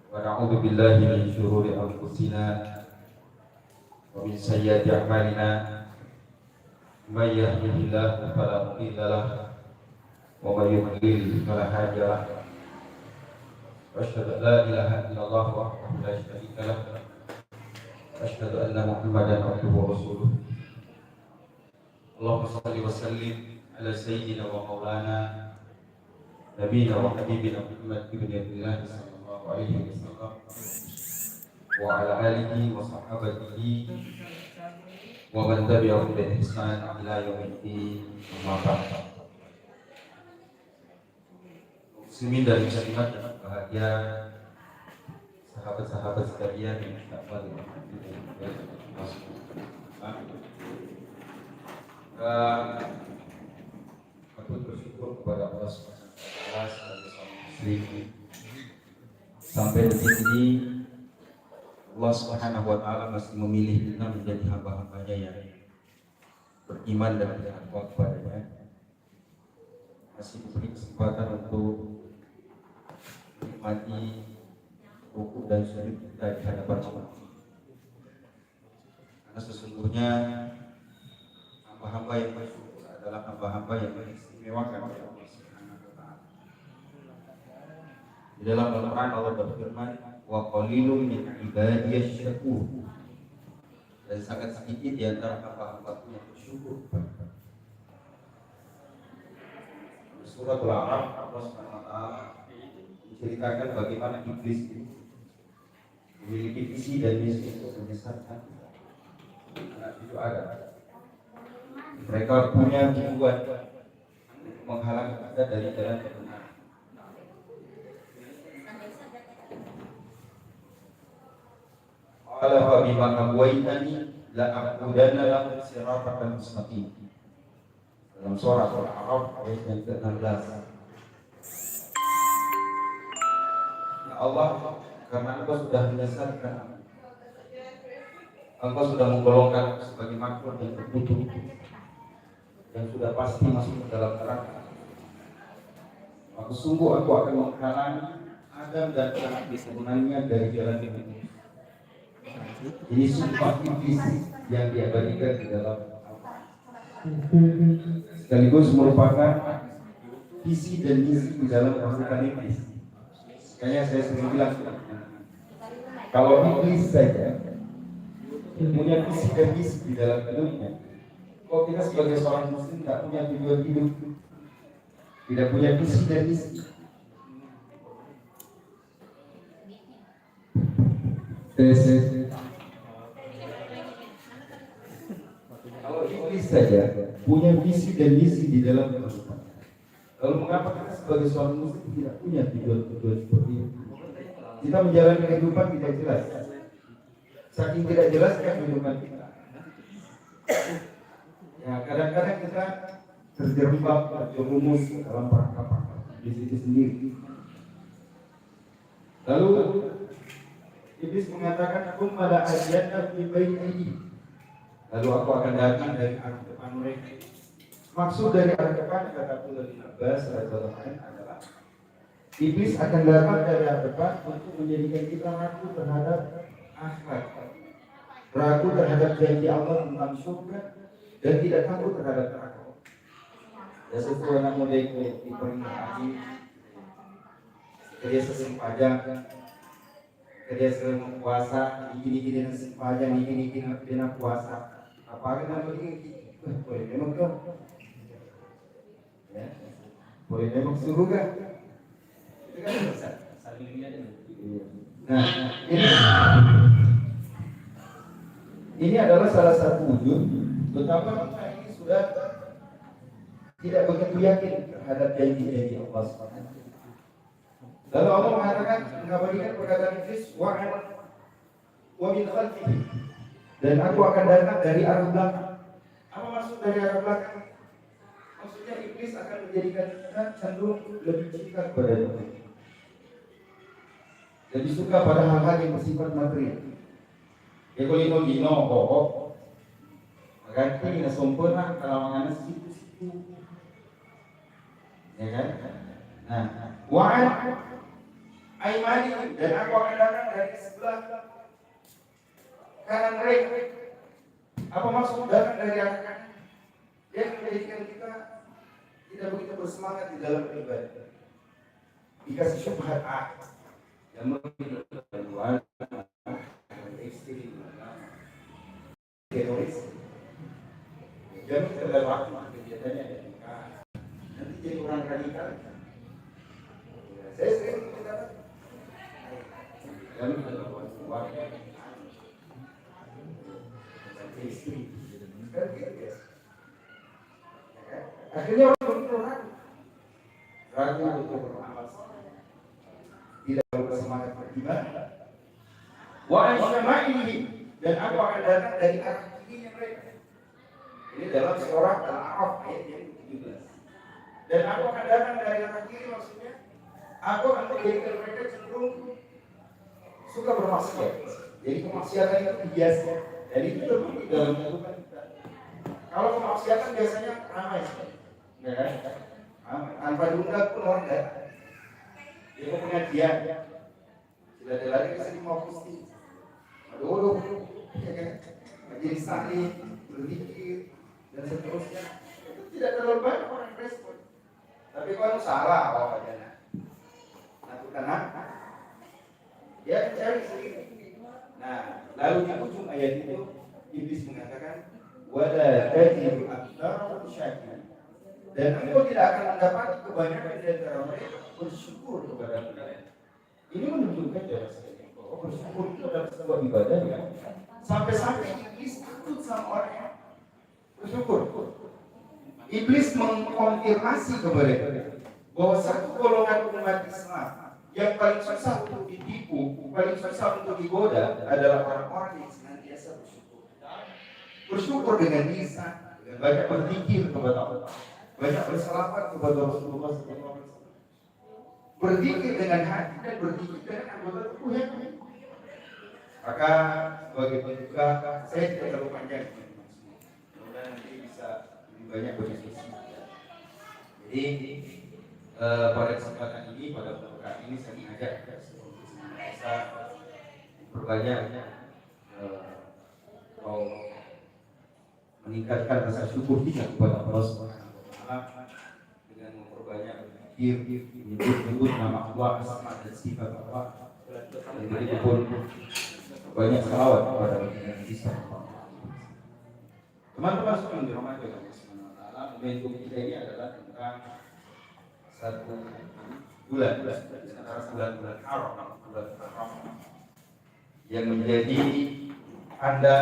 ونعوذ بالله من شرور أنفسنا ومن سيئات أعمالنا من يهده الله فلا مضل له ومن يضلل فلا هادي له وأشهد أن لا إله إلا الله وحده لا شريك له وأشهد أن محمدا عبده ورسوله اللهم صل وسلم على سيدنا ومولانا نبينا وحبيبنا محمد بن عبد الله صلى الله عليه وسلم وعلى آله وصحبه ومن تبعهم بإحسان إلى يوم الدين أما بعد. Muslimin dan muslimat yang bahagia, sahabat-sahabat sekalian yang dapat patut bersyukur kepada Allah Subhanahu wa taala sebagai seorang muslim. Sampai detik ini Allah Subhanahu wa taala masih memilih kita menjadi hamba-hambanya yang beriman dan bertakwa kepadanya. Masih diberi kesempatan untuk menikmati rukuk dan sujud kita di hadapan Allah. Karena sesungguhnya hamba-hamba yang bersyukur adalah hamba-hamba yang beristimewakan oleh Allah Subhanahu wa taala. Di dalam Al-Qur'an Allah berfirman, "Wa qalilun min ibadiyasy syakur." Dan sangat sedikit di antara hamba-hamba yang bersyukur. Surat Al-A'raf Allah Subhanahu wa taala menceritakan bagaimana iblis memiliki visi dan misi untuk menyesatkan anak cucu Adam. Mereka punya tujuan untuk menghalangi kita dari jalan kebenaran. Qala fa bima aghwaytani la aqudanna lahum siratal mustaqim. Dalam surah Al-A'raf ayat yang ke-16. Ya Allah, karena Engkau sudah menyesatkan, Engkau sudah menggolongkan sebagai makhluk yang terkutuk, yang sudah pasti masuk ke dalam neraka. Maka sungguh aku akan menghalangi Adam dan anak keturunannya dari jalan yang lurus. Ini sumpah iblis yang diabadikan di dalam sekaligus merupakan visi dan misi di dalam pasukan iblis. Kayaknya saya sering bilang, kalau iblis saja punya visi dan misi di dalam hidupnya, kok kita sebagai seorang muslim tidak punya tujuan hidup, tidak punya visi dan misi? Kalau iblis saja punya visi dan misi di dalam kehidupan, lalu mengapa kita sebagai seorang muslim tidak punya tujuan-tujuan seperti itu? Kita menjalani kehidupan tidak jelas. Saking tidak jelas kehidupan kita. Ya, kadang-kadang kita terjerembab, terjerumus dalam perangkap di situ sendiri. Lalu iblis mengatakan, "Kum pada ajianna fi baiti." Lalu aku akan datang dari arah depan mereka. Maksud dari arah depan, kata Abdullah bin Abbas radhiyallahu anhu, adalah iblis akan datang dari arah depan untuk menjadikan kita ragu terhadap akhirat, ragu terhadap janji Allah tentang surga, dan tidak takut terhadap neraka. Ya, sesuai anak muda itu diperingatkan, dia sering pajak, dia sering puasa, gini-gini nasi pajak, gini-gini puasa. Apa yang namanya boleh memang kau, ya, boleh memang suruh kan? Itu kan besar, saling lihat. Nah, ini adalah salah satu wujud betapa kita ini sudah tidak begitu yakin terhadap janji-janji Allah SWT. Lalu Allah mengatakan, mengabadikan perkataan iblis, wa min khalfihi, dan aku akan datang dari arah belakang. Apa maksud dari arah belakang? Maksudnya iblis akan menjadikan kita cenderung lebih cinta kepada dunia, lebih suka pada hal-hal yang bersifat material. Ya kalau dino pokok, maka kita sempurna kalau mengenai situ-situ, ya kan? Nah, wa'ad aimani, dan aku akan datang dari sebelah kanan mereka. Apa maksud datang dari arah kanan? Dia menjadikan kita tidak begitu bersemangat di dalam beribadah. Dikasih syubhat yang mengeluarkan istri teroris. Jadi kita waktu kegiatannya ada nikah. Nanti jadi orang radikal. Saya sering mencatat. Kami adalah warga istri. Akhirnya orang ragu untuk beramal, tidak bersemangat beribadah. Wa ansyama'ihi, dan aku akan datang dari arah kirinya mereka. Ini dalam surah Al-A'raf ayat yang 17. Dan aku akan datang dari arah kiri, maksudnya aku akan menjadikan mereka cenderung suka bermaksiat. Jadi kemaksiatan itu biasa. Jadi itu terbukti dalam kehidupan kita. Kalau kemaksiatan biasanya ramai sekali, ya kan? Tanpa diundang pun orang datang. Dia mau pengajian, sudah ada lagi kesini mau posting. Aduh, ya kan? Majelis taklim, berzikir dan seterusnya. Itu tidak terlalu banyak orang respon. Tapi kalau salah awalnya, lakukan dia cari sendiri. Nah, lalu di ujung ayat itu Iblis mengatakan, wala tajidu aktsarahum syakirin. Dan engkau tidak akan mendapati kebanyakan di antara mereka bersyukur kepada Allah. Ini menunjukkan jelas bahwa bersyukur itu adalah sebuah ibadah ya. Sampai-sampai Iblis takut sama orang yang bersyukur. Iblis mengkonfirmasi kepada mereka bahwa satu golongan umat Islam yang paling susah untuk ditipu, paling susah untuk digoda adalah orang-orang yang senantiasa bersyukur. Bersyukur dengan lisan, dengan banyak berzikir kepada Allah, banyak berselawat kepada Rasulullah SAW, berzikir dengan hati dan berzikir dengan anggota tubuh yang lain. Maka sebagai pembuka, saya tidak terlalu panjang. Semoga nanti bisa lebih banyak berdiskusi. Jadi pada kesempatan ini, pada pembukaan ini saya mengajak bisa berbanyak meningkatkan rasa syukur kita kepada Allah Subhanahu wa Ta'ala dengan memperbanyak menyebut nama Allah, asma dan sifat Allah, dan berikut banyak salawat kepada Nabi sallallahu alaihi wasallam. Teman-teman semua yang dirahmati oleh Allah Subhanahu wa Ta'ala, momentum kita ini adalah tentang satu bulan antara bulan Haram, bulan Haram yang menjadi tanda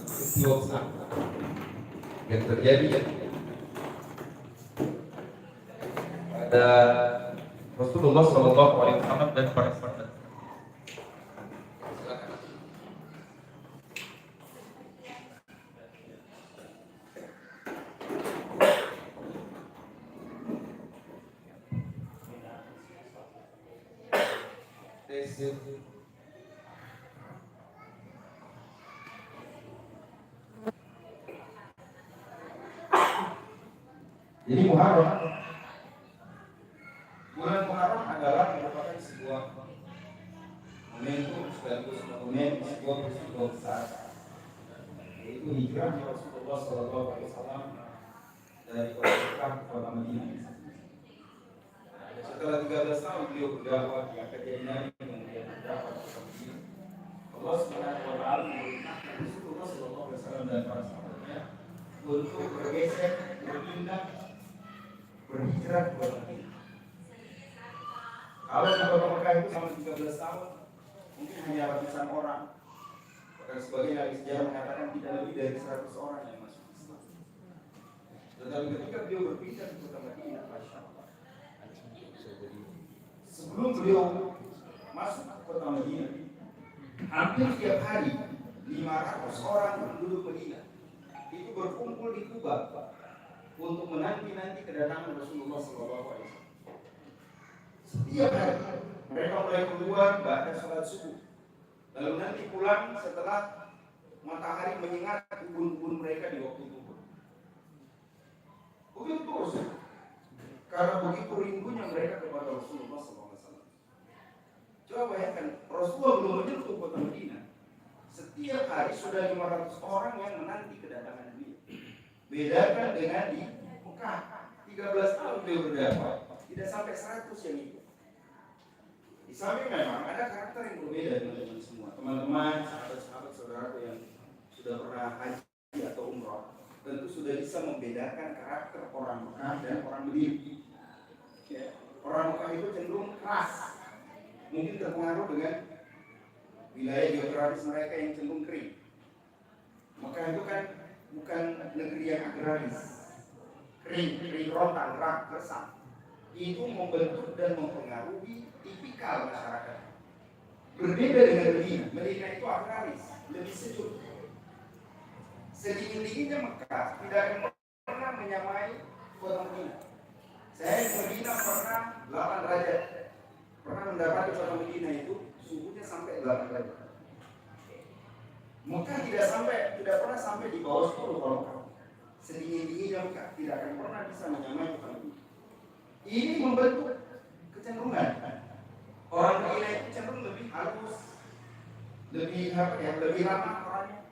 peristiwa besar yang terjadi pada Rasulullah Sallallahu Alaihi Wasallam dan para sahabat. Jadi Muharram, bulan Muharram adalah merupakan sebuah momentum sekaligus momen sebuah peristiwa besar, yaitu hijrah Rasulullah SAW dari kota Mekah ke kota Madinah. Setelah 13 tahun beliau berdakwah di akademi kemudian berdakwah ke Madinah. Allah Subhanahu wa Ta'ala memerintahkan Rasulullah SAW dan para sahabatnya untuk bergeser, berpindah, berhijrah ke Madinah. Kalau di kota Mekah itu selama 13 tahun mungkin hanya ratusan orang. Bahkan sebagian ahli sejarah mengatakan tidak lebih dari 100 orang yang masuk Islam. Tetapi ketika beliau berpindah ke kota Madinah, Masya Allah, sebelum beliau masuk ke kota Madinah, hampir tiap hari 500 orang penduduk Madinah itu berkumpul di Kuba untuk menanti kedatangan Rasulullah SAW. Setiap hari mereka mulai keluar bahkan sholat subuh, lalu nanti pulang setelah matahari menyengat ubun-ubun mereka di waktu zuhur. Begitu terus, karena begitu rindunya mereka kepada Rasulullah SAW. Coba bayangkan, Rasulullah belum menyentuh kota Madinah. Setiap hari sudah 500 orang yang menanti kedatangan beliau. Bedakan dengan di Mekah, 13 tahun beliau berdakwah, tidak sampai 100 yang ikut. Di samping memang ada karakter yang berbeda dengan teman semua. Teman-teman, sahabat-sahabat saudaraku yang sudah pernah haji atau umroh, tentu sudah bisa membedakan karakter orang Mekah dan orang Madinah. Ya, orang Mekah itu cenderung keras, mungkin terpengaruh dengan wilayah geografis mereka yang cenderung kering. Mekah itu kan bukan negeri yang agraris, kering rontang, gersang. Itu membentuk dan mempengaruhi tipikal masyarakat. Berbeda dengan Medina. Medina itu agraris, lebih sejuk. Sedingin-dinginnya Mekah tidak akan pernah menyamai kota Medina. Saya di Medina pernah 8 derajat. Pernah mendapati kota Medina itu suhunya sampai 8 derajat. Mekah tidak pernah sampai di bawah 10 kalau sedingin-dinginnya Mekah tidak akan pernah bisa menyamai kota Medina. Ini membentuk kecenderungan. Orang Medina itu cenderung lebih halus, lebih ramah orangnya.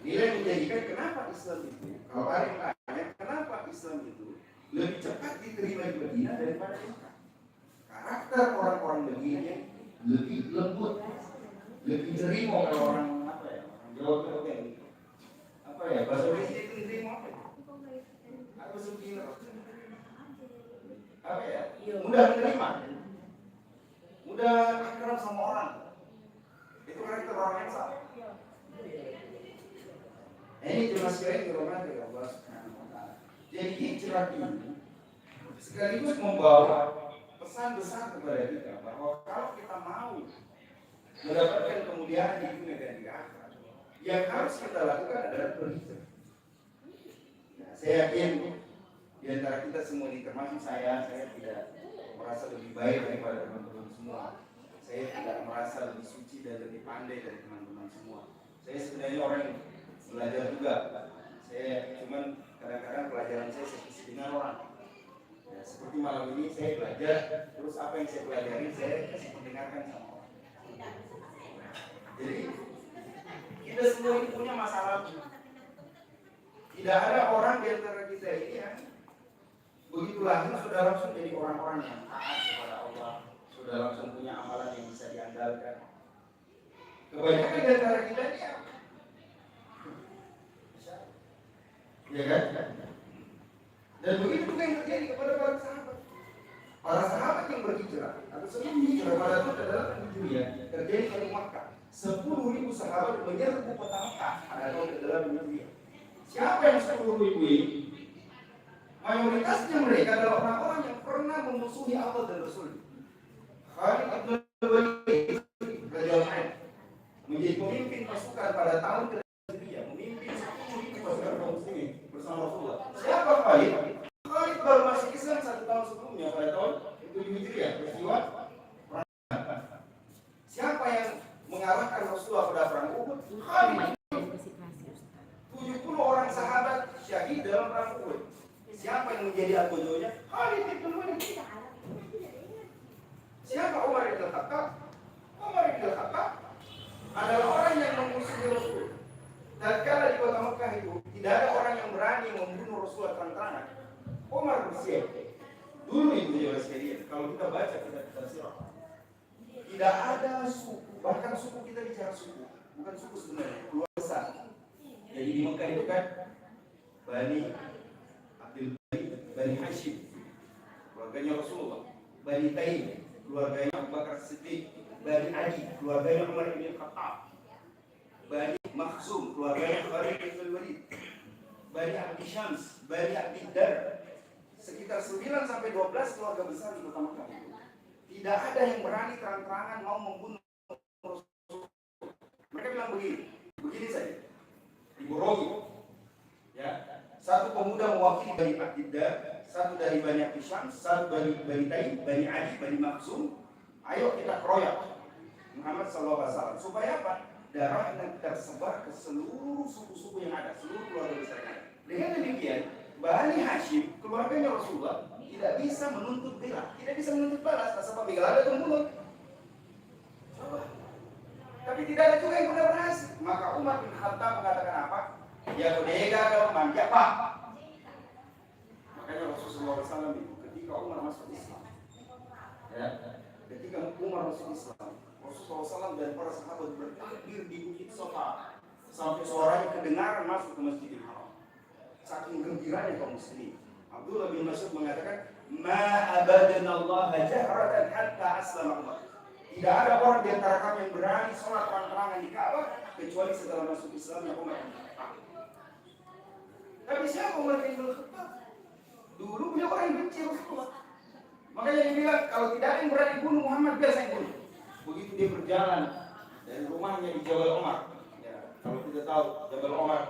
Inilah yang menjadikan kenapa Islam itu, kalau ada yang tanya, kenapa Islam itu lebih cepat diterima di Medina daripada di Mekah. Karakter orang-orang Medina lebih lembut, lebih nerimo. Kalau orang Jawa itu bahasa Indonesia itu nerimo apa sih? Mudah menerima, mudah akrab sama orang. Itu karakter orang yang sama. Ini cuma sekali dirahmati Allah Subhanahu wa Ta'ala. Jadi hijrah ini sekaligus membawa pesan besar kepada kita bahwa kalau kita mau mendapatkan kemuliaan di dunia dan di akhirat, yang harus kita lakukan adalah berhijrah. Nah, saya yakin di antara kita semua ini, termasuk saya tidak merasa lebih baik daripada teman-teman semua. Saya tidak merasa lebih suci dan lebih pandai dari teman-teman semua. Saya sebenarnya orang yang belajar juga. Saya cuman kadang-kadang pelajaran saya seperti dengan orang. Ya, seperti malam ini saya belajar, terus apa yang saya pelajari saya kasih mendengarkan sama orang. Jadi kita semua ini punya masalah. Tidak ada orang di antara kita ini yang begitu lahir sudah langsung jadi orang-orang yang taat kepada Allah, sudah langsung punya amalan yang bisa diandalkan. Kebanyakan di antara kita ini ya kan? Dan begitu juga yang terjadi kepada para sahabat. Para sahabat yang berhijrah atau sebelum hijrah pada itu adalah Hijriah terjadi di Makkah. 10.000 sahabat menyerbu kota Makkah pada tahun ke-8 Hijriah. Siapa yang 10.000 ini? Mayoritasnya mereka adalah orang-orang yang pernah memusuhi Allah dan Rasul. Khalid bin Walid radhiyallahu anhu menjadi pemimpin pasukan pada tahun ke-3, memimpin 10.000 pasukan kaum muslimin bersama Rasulullah. Siapa Khalid? Khalid baru masuk Islam 1 tahun sebelumnya pada tahun 7 Hijriah, peristiwa perang. Siapa yang mengarahkan Rasulullah pada perang Uhud? Khalid. 70 orang sahabat syahid dalam perang Uhud. Siapa yang menjadi algojonya? Khalid bin Walid. Siapa Umar bin Khattab? Umar bin Khattab adalah orang yang memusuhi Rasul. Tatkala di kota Mekah itu tidak ada orang yang berani membunuh Rasulullah terang-terangan. Umar bersiap. Dulu itu jelas sekalian. Kalau kita baca kita sirah, tidak ada suku, bahkan suku kita bicara suku, bukan suku sebenarnya, keluarga besar. Jadi di Mekah itu kan Bani Hashim, keluarganya Rasulullah. Bani Taim, keluarganya Abu Bakar Siddiq. Bani Adi, keluarganya Umar bin Khattab. Bani Makhzum, keluarganya Khalid bin Walid. Bani Abdi Syams, Bani Abdi Dar. Sekitar 9 sampai 12 keluarga besar di kota Mekah itu. Tidak ada yang berani terang-terangan mau membunuh Rasulullah. Mereka bilang begini saja. Diborongi. Ya. Satu pemuda mewakili Bani Abdiddar, satu dari Bani Abdi Syams, satu dari Bani Taim, Bani Adi, Bani Makhzum. Ayo kita keroyok Muhammad SAW. Supaya apa? Darahnya tersebar ke seluruh suku-suku yang ada, seluruh keluarga besar yang ada. Dengan demikian, Bani Hashim, keluarganya Rasulullah, tidak bisa menuntut bela, tidak bisa menuntut balas. Sebab bila ada pembunuh, Tapi tidak ada juga yang benar berhasil. Maka Umar bin Khattab mengatakan apa? Ya bodega kalau manja pak. Makanya Rasulullah SAW itu ketika Umar masuk Islam, ya, ketika Umar masuk Islam, Rasulullah SAW dan para sahabat bertakbir di Bukit Safa sampai suaranya kedengaran masuk ke Masjidil Haram. Saking gembiranya kaum muslimin. Abdullah bin Mas'ud mengatakan, "Ma abadana Allah jahratan hatta aslama Umar." Tidak ada orang di antara kami yang berani sholat terang-terangan di Ka'bah kecuali setelah masuk Islamnya Umar bin Khattab. Tapi siapa Umar bin Khattab? Dulu beliau orang yang benci Rasulullah. Makanya dia bilang, kalau tidak ada yang berani bunuh Muhammad, biar saya bunuh. Begitu dia berjalan dari rumahnya di Jabal Omar. Ya, kalau tidak tahu Jabal Omar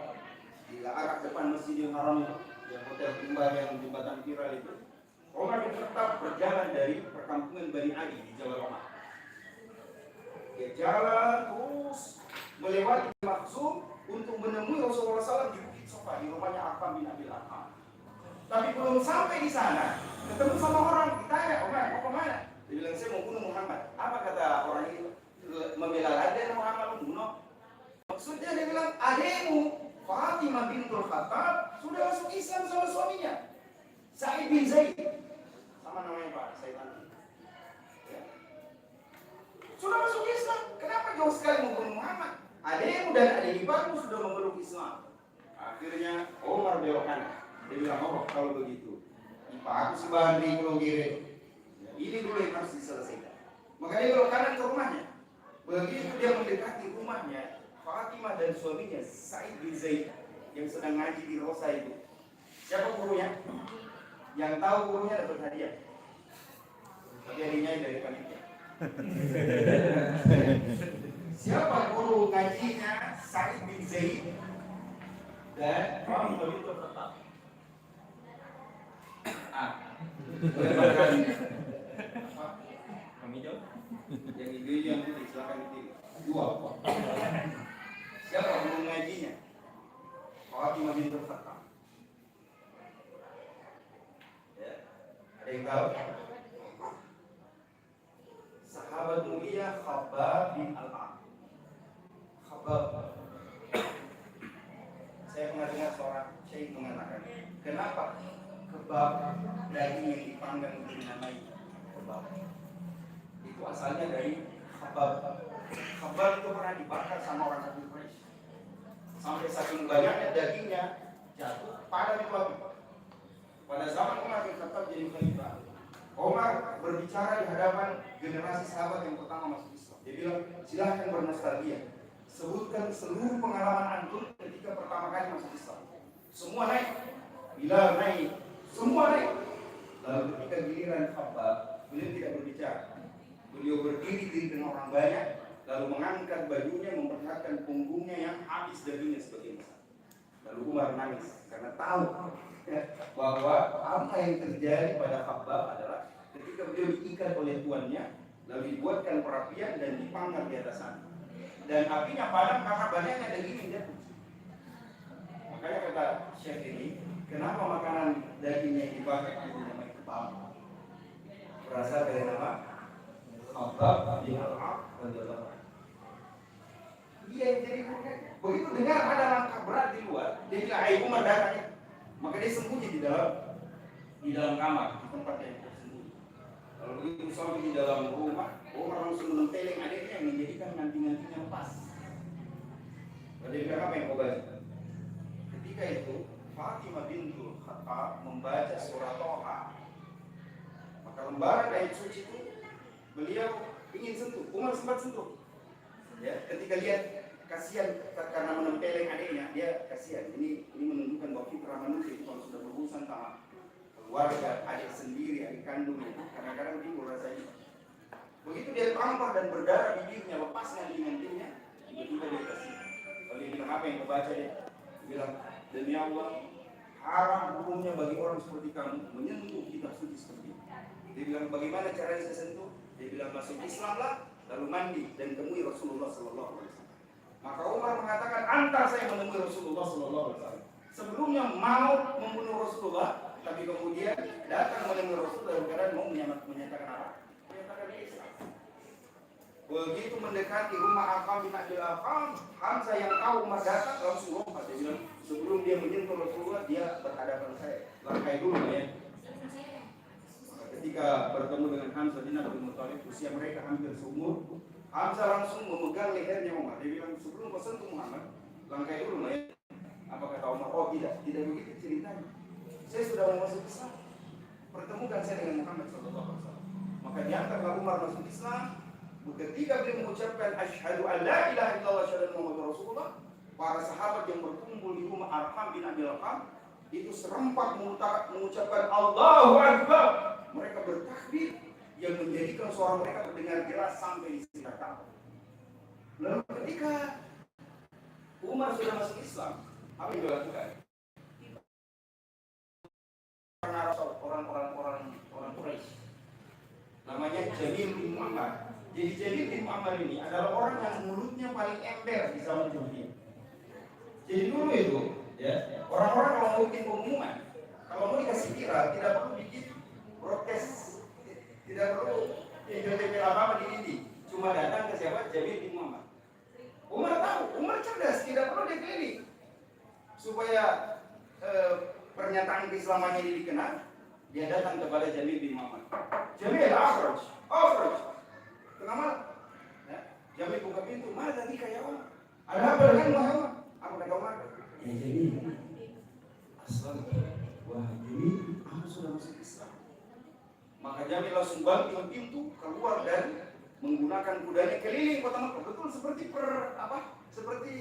di arah depan Masjidil Haram itu, yang hotel Tumbar yang jembatan viral itu, Umar bin Khattab berjalan dari perkampungan Bani Ali di Jabal Omar. Dia jalan terus melewati Makhzum untuk menemui Rasulullah SAW di Bukit Safa di rumahnya Arqam bin Abil Arqam. Tapi belum sampai di sana, ketemu sama orang, ditanya, Umar mau kemana? Dia bilang, saya mau bunuh Muhammad. Apa kata orang itu? Membela Raden Muhammad membunuh. Maksudnya dia bilang, adekmu Fatimah bintul Khattab sudah masuk Islam sama suaminya Sa'id bin Zaid. Sama namanya Pak, Sa'id nanti. Sudah masuk Islam, kenapa jauh sekali membunuh Muhammad? Adekmu dan adik iparmu sudah memeluk Islam. Akhirnya Umar belok kanan. Dia bilang, oh kalau begitu, aku sebahan di Pulau Gire. Ini dulu yang harus diselesaikan. Maka dia belok kanan ke rumahnya. Begitu dia mendekati rumahnya, Fatimah dan suaminya Sa'id bin Zaid yang sedang ngaji di Rosa itu. Siapa gurunya? Yang tahu gurunya dapat hadiah. Tapi hadiahnya dari panitia. Siapa guru ngajinya Sa'id bin Zaid dan Fatimah bintul Khattab? Kami jauh. Yang ini yang putih silakan dipilih. Dua. Siapa guru ngajinya? Fatimah bintul Khattab. Ya, ada yang tahu? Sahabat mulia Khabbab bin Al-Am. Khabbab. Saya pernah dengar seorang syekh mengatakan, kenapa kebab daging yang dipanggang dinamai kebab? Itu asalnya dari Khabbab. Khabbab itu pernah dibakar sama orang kafir Quraisy. Sampai saking banyaknya dagingnya jatuh pada itu api. Pada zaman Umar bin Khattab jadi khalifah, Umar berbicara di hadapan generasi sahabat yang pertama masuk Islam. Dia bilang, silahkan bernostalgia. Sebutkan seluruh pengalaman antum ketika pertama kali masuk Islam. Semua naik. Bila naik. Semua naik. Lalu ketika giliran Khabbab, beliau tidak berbicara. Beliau berdiri di tengah orang banyak, lalu mengangkat bajunya, memperlihatkan punggungnya yang habis dagingnya sebagian besar. Lalu Umar nangis karena tahu bahwa apa yang terjadi pada Khabbab adalah ketika beliau diikat oleh tuannya, lalu dibuatkan perapian dan dipanggang di atas sana. Dan apinya padam karena banyaknya daging yang jatuh. Makanya kata Syekh ini, kenapa makanan dagingnya yang dibakar itu namanya kebab? Berasal dari nama Khabbab bin Al-Am radhiyallahu anhu. Dia yang jadi bukan. Begitu dengar ada langkah berat di luar, dia bilang, "Hai Umar datang." Maka dia sembunyi di dalam kamar, di tempat yang tersembunyi. Kalau begitu sampai di dalam rumah, Umar langsung menempeleng adiknya yang menjadikan nanti-nantinya lepas. Lalu dia bilang, apa yang kau baca? Ketika itu Fatimah bintul Khattab membaca surah Toha. Maka lembaran ayat suci itu beliau ingin sentuh, Umar sempat sentuh. Ya, ketika lihat kasihan karena menempeleng adiknya, dia kasihan. Ini menunjukkan bahwa fitrah manusia itu kalau sudah berurusan sama keluarga, adik sendiri, adik kandungnya, kadang-kadang timbul rasanya. Begitu dia tampar dan berdarah bibirnya, lepas nanti-nantinya, tiba-tiba dia kasihan. Kalau dia bilang apa yang kebaca dia? Dia bilang, demi Allah, haram hukumnya bagi orang seperti kamu menyentuh kitab suci seperti ini. Dia bilang, bagaimana caranya saya sentuh? Dia bilang, masuk Islamlah, lalu mandi dan temui Rasulullah SAW. Maka Umar mengatakan, antar saya menemui Rasulullah SAW. Sebelumnya mau membunuh Rasulullah, tapi kemudian datang menemui Rasulullah dalam keadaan mau menyatakan apa? Menyatakan Islam. Begitu mendekati rumah Arqam bin Abil Arqam, Hamzah yang tahu Umar datang langsung lompat. Dia bilang, sebelum dia menyentuh Rasulullah, dia berhadapan saya. Langkai dulu ya. Maka ketika bertemu dengan Hamzah bin Abdul Muthalib, usia mereka hampir seumur, Hamzah langsung memegang lehernya Umar. Dia bilang, sebelum kau sentuh Muhammad, langkai dulu ya. Apa kata Umar? Oh tidak begitu ceritanya. Saya sudah mau masuk Islam. Pertemukan saya dengan Muhammad SAW. Maka diantarlah Umar masuk Islam. Ketika beliau mengucapkan asyhadu an la ilaha illallah syahadu Muhammadur Rasulullah, para sahabat yang berkumpul di rumah Arqam bin Abil Arqam itu serempak mengucapkan Allahu Akbar. Mereka bertakbir yang menjadikan suara mereka terdengar jelas sampai di sekitar Ka'bah. Lalu ketika Umar sudah masuk Islam, apa yang dilakukan? Orang Quraisy namanya Jamil bin Muhammad. Jadi Jamil bin Muhammad ini adalah orang yang mulutnya paling ember di zaman dunia. Jadi dulu itu, ya, orang-orang kalau mau bikin pengumuman, kalau mau dikasih viral, tidak perlu bikin protes, tidak perlu tempel apa-apa di dinding, cuma datang ke siapa? Jamil bin Muhammad. Umar tahu, Umar cerdas, tidak perlu dikeliling supaya pernyataan keislamannya ini dikenal. Dia datang kepada Jamil bin Muhammad. Jamil, akhraj. Tengah malam, ya, Jamil buka pintu. Mana nikah ya Umar? Ada apa dengan Muhammad? Apa kata Umar? Ya Jamil, asal wah Jamil, aku sudah masuk Islam. Maka Jamil langsung banting pintu keluar dan menggunakan kudanya keliling kota Makkah. Betul seperti seperti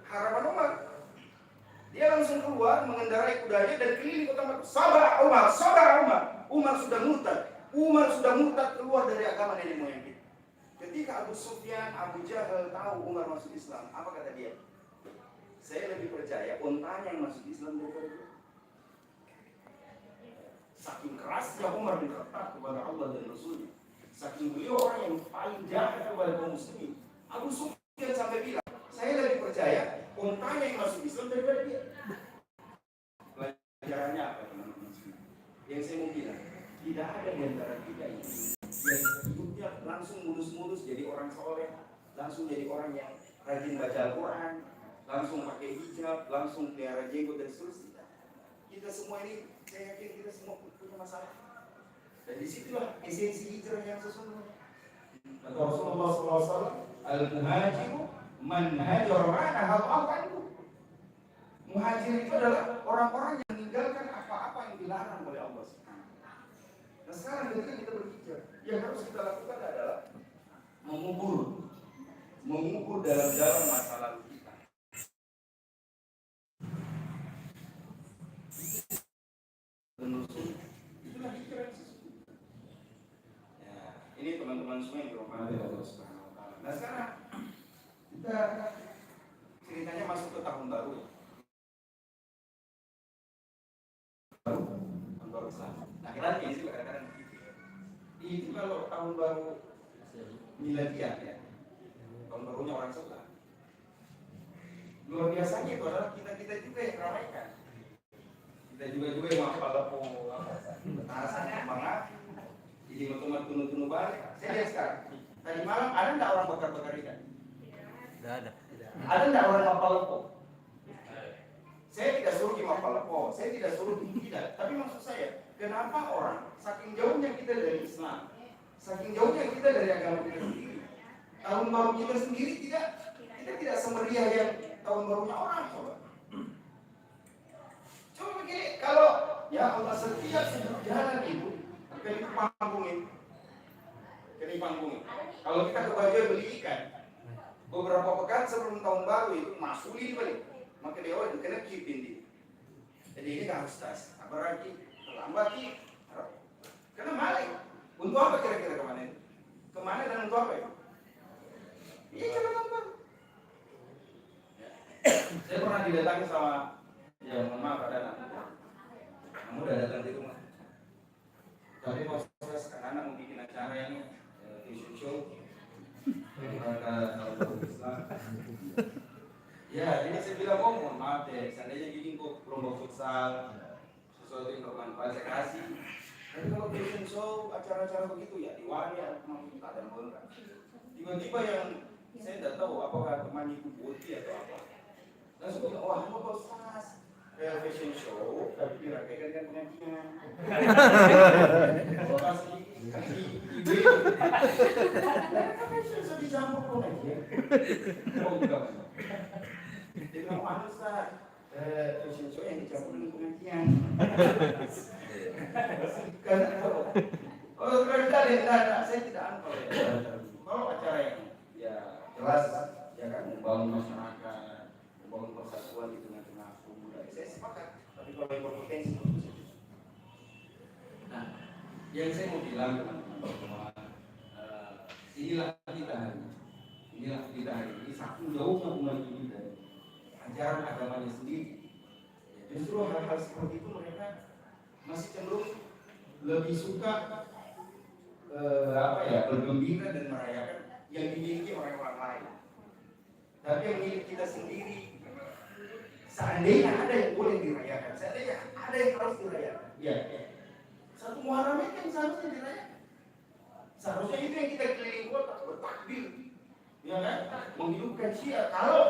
harapan Umar. Dia langsung keluar mengendarai kudanya dan keliling kota Makkah. Sabar Umar. Umar sudah murtad keluar dari agama nenek moyang kita. Ketika Abu Sufyan, Abu Jahal tahu Umar masuk Islam, apa kata dia? Saya lebih percaya ontanya yang masuk Islam daripada dia. Saking kerasnya Umar bin Khattab kepada Allah dan Rasulnya. Saking beliau orang yang paling jahat kepada kaum muslimin. Abu Sufyan sampai bilang, saya lebih percaya ontanya yang masuk Islam daripada dia. Pelajarannya apa teman-teman? Yang saya mau bilang, tidak ada di antara kita ini yang hidupnya langsung mulus-mulus jadi orang soleh, langsung jadi orang yang rajin baca Al-Quran, langsung pakai hijab, langsung pelihara jenggot dan seterusnya. Kita semua ini, saya yakin kita semua punya masalah. Dan disitulah esensi hijrah yang sesungguhnya. Kata Rasulullah SAW, Al-Muhajiru man hajar ma'ana hal-hal anhu. Muhajir itu adalah orang-orang yang meninggalkan apa-apa yang dilarang oleh Allah SWT. Nah sekarang ketika kita berhijrah, yang harus kita lakukan adalah mengubur dalam-dalam masa lalu kita. Itulah hijrah yang sesungguhnya. Ya, ini teman-teman semua yang dirahmati Allah Subhanahu wa taala. Nah sekarang kita ceritanya masuk ke tahun baru. Tahun baru Islam. Nah kita ini juga kadang-kadang itu kalau tahun baru miladiah ya, tahun barunya orang sebelah. Luar biasanya itu adalah kita juga yang ramaikan. Kita juga yang hafal rasanya semangat. Jadi mau tunu balik. Saya lihat sekarang. Tadi malam ada nggak orang bakar-bakar ikan? Tidak ada. Ada nggak orang hafal lepo? Saya tidak suruh hafal lepo. Saya tidak suruh tidak. Tapi maksud saya, kenapa orang saking jauhnya kita dari Islam, saking jauhnya kita dari agama kita sendiri, tahun baru kita sendiri kita tidak semeriah yang tahun barunya orang. Coba begini, kalau ya Allah setiap sudut jalan itu kena panggungin. Kalau kita ke Bajo beli ikan, beberapa pekan sebelum tahun baru itu masuli balik, maka dia itu kena kipin dia. Jadi ini nggak harus tas, apalagi terlambat sih. Karena maling. Untuk apa kira-kira kemana itu? Kemana dan untuk apa itu? Iya jalan baru. Saya pernah didatangi sama ya mohon maaf ada anak kamu udah datang di rumah tapi proses anak mau bikin acara ini fashion show Islam ya ini saya bilang mohon maaf deh seandainya gini kok lomba futsal sesuatu yang bermanfaat saya kasih Tapi kalau fashion show, acara-acara begitu ya diwali ya, kita ada enggak. Tiba-tiba yang saya tidak tahu apakah temannya itu boti atau apa. Langsung bilang, wah mau Ustaz, kayak fashion show, tapi dirakaikan dengan pengajian. Kasih ide. Mereka fashion show dicampur pengajian. Oh enggak. Dia bilang, wah Ustaz, fashion show yang dicampur dengan pengajian. Karena kalau kerja saya tidak antar ya. Kalau acara yang ya jelas ya kan membangun masyarakat, membangun persatuan di tengah-tengah budaya, saya sepakat. Tapi kalau yang berpotensi itu. Nah, yang saya mau bilang teman-teman, inilah kita hari ini. Inilah kita hari ini. Satu jauhnya umat ini dari ajaran agamanya sendiri. Ya, justru hal-hal seperti itu mereka masih cenderung lebih suka bergembira dan merayakan yang dimiliki orang lain. Tapi yang milik kita sendiri, seandainya ada yang boleh dirayakan, seandainya ada yang harus dirayakan, ya. Satu Muharram itu yang seharusnya dirayakan. Seharusnya itu yang kita keliling kota bertakbir, ya kan? Menghidupkan syiar. Kalau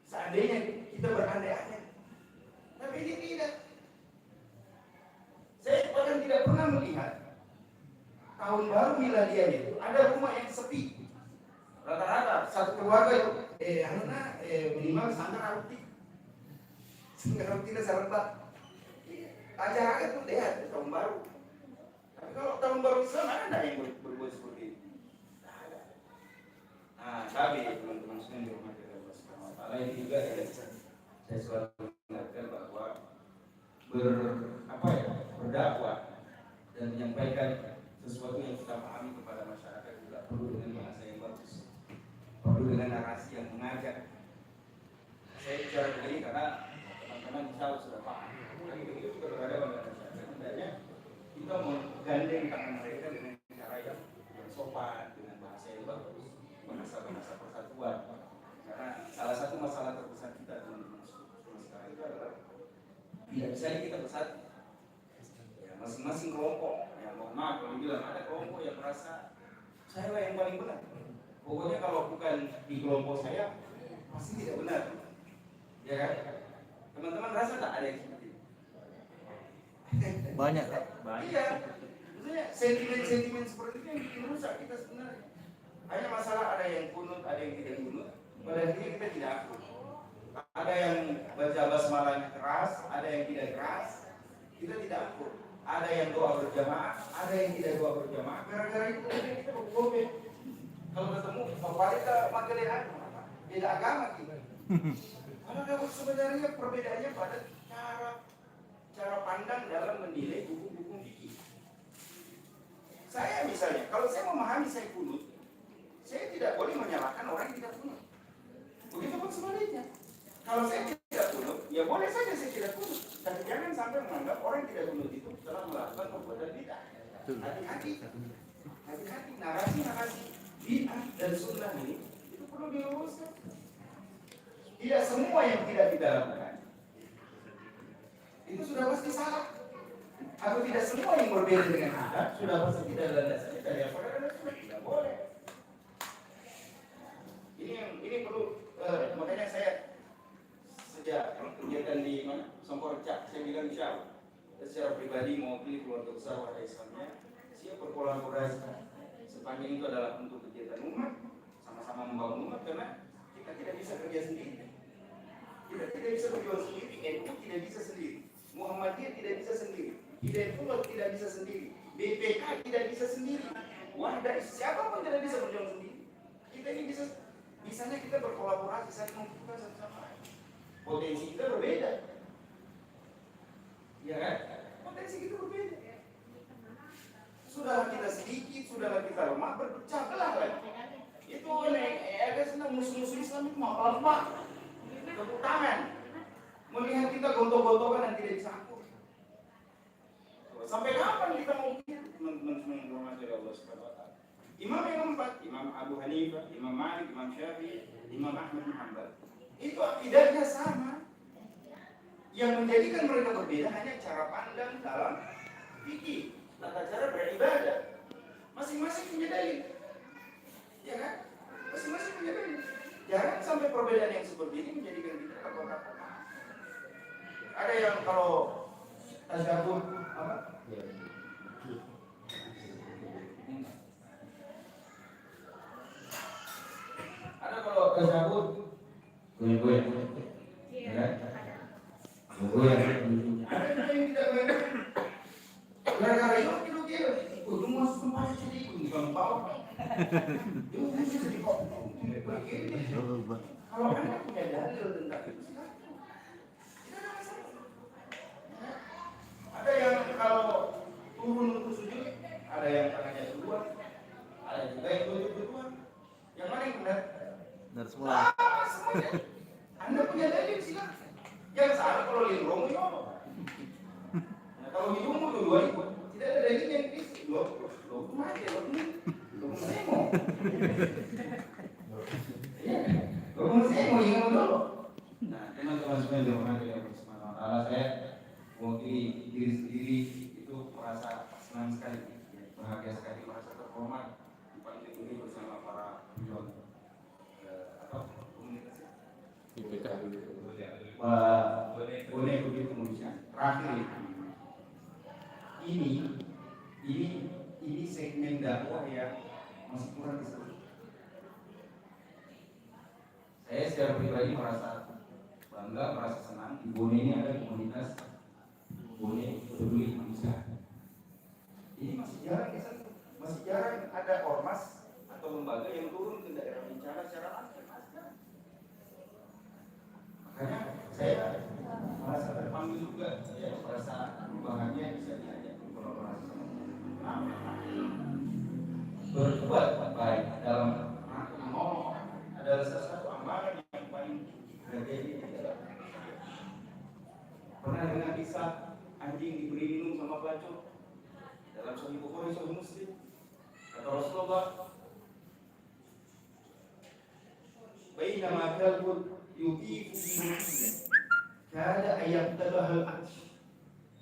seandainya kita berandai-andai, tapi ini tidak. Saya bahkan tidak pernah melihat tahun baru miladiah itu ada rumah yang sepi. Rata-rata satu keluarga itu minimal sanggar roti. Sanggar roti dan sarbat. Acara itu lihat tahun baru. Tapi kalau tahun baru Islam ada yang berbuat seperti itu. Nah, tapi teman-teman semua di rumah kita bersama. Ini juga saya selalu ingatkan bahwa berdakwah dan menyampaikan sesuatu yang kita pahami kepada masyarakat juga perlu dengan bahasa yang bagus, perlu dengan narasi yang mengajak. Saya bicara begini karena teman-teman insya Allah sudah paham. Dan begitu juga berada pada masyarakat. Hendaknya kita menggandeng tangan mereka dengan cara yang sopan, dengan bahasa yang bagus, bahasa persatuan. Karena salah satu masalah terbesar kita teman-teman sekarang itu adalah tidak bisa kita bersatu. Ya, masing-masing kelompok, ya mohon maaf kalau bilang ada kelompok yang merasa saya lah yang paling benar. Pokoknya kalau bukan di kelompok saya pasti tidak benar. Ya kan? Teman-teman rasa tak ada yang seperti itu? Banyak. Iya. Maksudnya sentimen-sentimen seperti itu yang bikin rusak kita sebenarnya. Hanya masalah ada yang kunut, ada yang tidak kunut. Pada akhirnya kita tidak akur. Ada yang baca basmalahnya keras, ada yang tidak keras. Kita tidak akur. Ada yang doa berjamaah, ada yang tidak doa berjamaah. Gara-gara itu kita berkobe. Kalau ketemu, bapak kita magelan, beda agama kita. Kalau sebenarnya perbedaannya pada cara pandang dalam menilai buku-buku fikih. Saya misalnya, kalau saya memahami saya kunut, saya tidak boleh menyalahkan orang yang tidak kunut. Begitupun sebaliknya. Kalau saya tidak kunut, ya boleh saja saya tidak kunut. Tapi jangan sampai menganggap orang yang tidak kunut itu telah melakukan perbuatan bid'ah. Hati-hati. Hati-hati. Narasi-narasi bid'ah dan sunnah ini itu perlu diluruskan. Tidak semua yang tidak kita lakukan itu sudah pasti salah. Atau tidak semua yang berbeda dengan kita sudah pasti tidak landasannya dari apa dan sudah tidak boleh. Ini perlu makanya saya sejak kegiatan di mana Songkorcak saya bilang insya Allah secara pribadi maupun keluarga besar warga Islamnya siap berkolaborasi sepanjang itu adalah untuk kegiatan umat, sama-sama membangun umat karena kita tidak bisa kerja sendiri. Kita tidak bisa berjuang sendiri, NU tidak bisa sendiri, Muhammadiyah tidak bisa sendiri, Hidayatullah tidak bisa sendiri, BPK tidak bisa sendiri, Wahda siapapun tidak bisa berjuang sendiri. Kita ini bisanya kita berkolaborasi, saling membuka satu sama lain. Potensi kita berbeda, ya kan? Potensi kita berbeda. Sudahlah kita sedikit, sudahlah kita lemah, berpecah belah lagi. Itu agak senang musuh-musuh Islam itu mau apa? Tepuk tangan, melihat kita gontok-gontokan dan tidak bisa akur. Sampai kapan kita mau teman-teman semua yang berhormat dari Allah Subhanahu Wa Taala? Imam yang keempat, Imam Abu Hanifah, Imam Malik, Imam Syafi'i, Imam Ahmad bin Hanbal. Itu akidahnya sama. Yang menjadikan mereka berbeda hanya cara pandang dalam fikih. tata cara beribadah. Masing-masing punya dalil. Ya kan? Masing-masing punya dalil. Jangan sampai perbedaan yang seperti ini menjadikan kita terkotak-kotak. Ada yang kalau tasyahud apa? Ya. Ada kalau tasyahud goyang-goyang. Ya kan? Goyang. Ada juga yang tidak goyang. Gara-gara itu dia itu masuk tempat jadi bukan bau. Itu mesti jadi kok. Kalau Anda punya dalil tentang itu silakan. Ada yang kalau turun untuk sujud, ada yang tangannya dua, ada juga yang tutup dua. Yang mana yang benar? Benar semua. Semuanya. Anda punya dalil silakan. Yang salah kalau linglung itu. Nah, kalau hidungmu dua itu tidak ada dalil yang fisik. Lo mati, lo semo. Lo semo yang dulu. Nah, teman-teman semua yang dirahmati Allah Subhanahu wa taala, saya mewakili diri sendiri itu merasa senang sekali, bahagia sekali, merasa terhormat di pagi ini bersama para pejuang komunitas IPK bonek begitu kemanusiaan. Terakhir ini segmen dakwah yang masih kurang disebut. Saya secara pribadi merasa bangga, merasa senang di Bone ini ada komunitas Bone peduli manusia. Ini masih jarang disentuh, masih jarang ada ormas atau lembaga yang turun ke daerah bencana secara langsung. Makanya saya merasa terpanggil juga, ya, merasa bahagia bisa diajak berkolaborasi berbuat baik dalam mau adalah salah satu amalan yang paling berharga. Pernah dengar kisah anjing diberi minum sama pelacur dalam Sahih Bukhari, Sahih Muslim? Kata Rasulullah, bainama kalbun yutifu bihi kada ayabtabaha al-atsh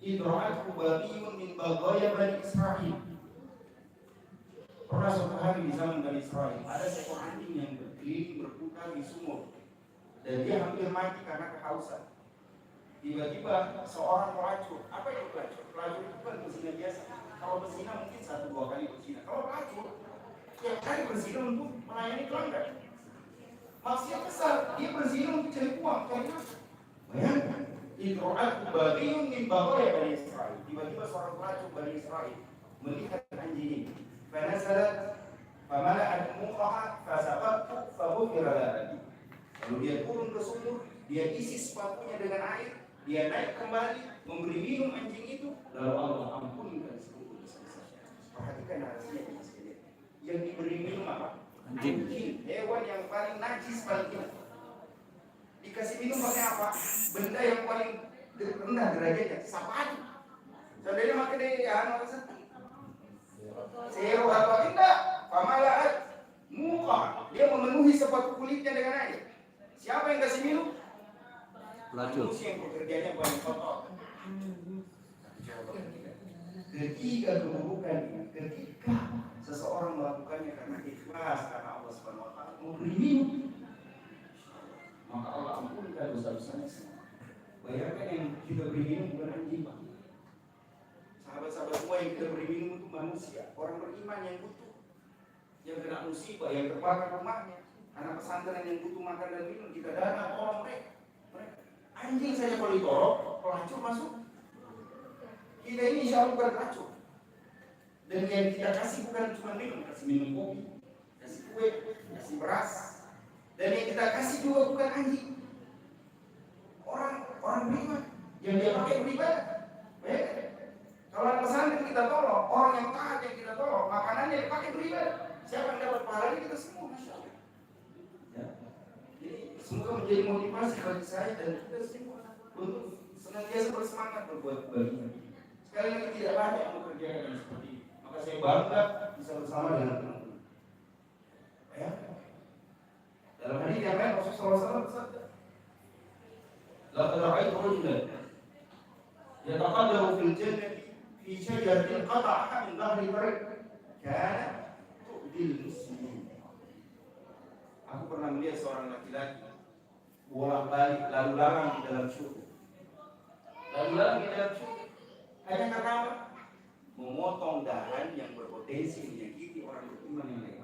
idra'athu baghiyun min baghaya Bani Israil. Pernah suatu hari di zaman Bani Israil ada seekor anjing yang berkeliling berputar di sumur dan dia hampir mati karena kehausan. Tiba-tiba seorang pelacur, apa itu pelacur? Pelacur itu kan berzina biasa. Kalau berzina mungkin 1-2 kali berzina. Kalau pelacur tiap kali berzina untuk melayani pelanggan. Maksudnya besar, dia berzina untuk cari uang, cari nafkah. Bayangkan, idro'at baghiyun min baghaya Bani Israil. Tiba-tiba seorang pelacur Bani Israil melihat anjing ini. Fanazalat famala'at muqaha fasaqattu faghufira lahu. Lalu dia turun ke sumur, dia isi sepatunya dengan air, dia naik kembali, memberi minum anjing itu, lalu Allah ampunkan seluruh dosa-dosanya. Perhatikan rahasianya ini sekalian. Yang diberi minum apa? Anjing, hewan yang paling najis paling ini. Dikasih minum pakai apa? Benda yang paling rendah derajatnya, sepatu. Saudara makan dari sewa atau tidak, pamalat muka, dia memenuhi sepatu kulitnya dengan air. Siapa yang kasih minum? Pelacur. Manusia yang pekerjaannya paling kotor. Ketika keburukan ini, ketika seseorang melakukannya karena ikhlas, karena Allah Subhanahu wa taala memberi minum, maka Allah ampunkan dosa-dosanya semua. Bayangkan yang kita beri minum bukan anjing, Pak. Sahabat-sahabat semua yang kita beri minum itu manusia, orang beriman yang butuh, yang kena musibah, yang terbakar rumahnya, anak pesantren yang butuh makan dan minum, kita dana tolong mereka. Anjing saja kalau ditolong, pelacur masuk. Kita ini insya Allah bukan pelacur. Dan yang kita kasih bukan cuma minum, kasih minum kopi, kasih kue, kasih beras. Dan yang kita kasih juga bukan anjing. Orang beriman yang dia pakai beribadah. Baik. Kalau anak pesantren kita tolong, orang yang taat yang kita tolong, makanannya dipakai beribadah. Siapa yang dapat pahalanya kita semua, masya Allah. Ya. Jadi semoga menjadi motivasi bagi saya dan kita semua untuk senantiasa bersemangat berbuat baik. Sekali lagi tidak banyak mengerjakan yang seperti ini. Maka saya bangga bisa bersama dengan teman-teman. Ya. Dalam hadis yang lain Rasulullah SAW bersabda, "Laqad ra'aytu rajulan yataqaddamu fil jannati fi fi syajaratin qata'aha min dhahri tariq kana tu'dil muslimin. Aku pernah melihat seorang laki-laki bolak-balik lalu lalang di dalam syurga. Lalu lalang di dalam syurga hanya karena apa? Memotong dahan yang berpotensi menyakiti orang beriman yang lain.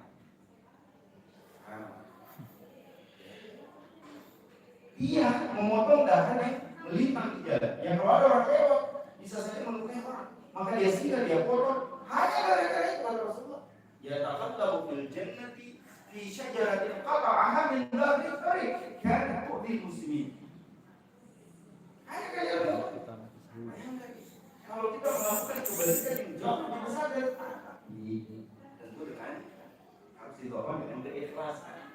Iya, memotong dahan yang melintang di jalan. Yang kalau ada orang lewat bisa saja melukai orang, maka dia singgah, dia potong. Hanya gara-gara itu kata Rasulullah. Ya taqattabu fil jannati fi syajaratin qata'aha min dhahri tariq kana tu'dil muslimin. Hanya gara-gara itu. Kalau kita melakukan kebaikan yang jauh lebih besar dari tentu dengan harus ditopang dengan keikhlasan.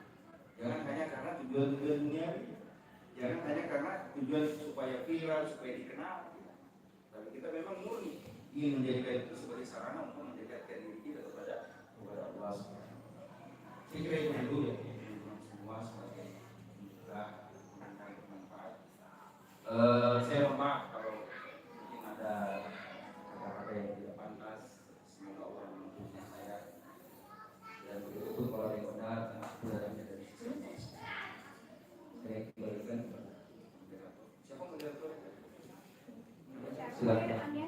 Jangan hanya karena tujuan-tujuan dunia, jangan hanya karena tujuan supaya viral, supaya dikenal. Tapi kita memang murni ingin menjadikan itu sebagai sarana untuk mendekatkan diri kita kepada Allah. Saya kira itu dulu ya, semua sebagai bermanfaat. Saya mohon maaf kalau mungkin ada kata-kata yang tidak pantas. Semoga Allah mengampuni saya. Dan begitu kalau yang benar dari sisi saya kembalikan kepada moderator. Siapa moderator? Silakan.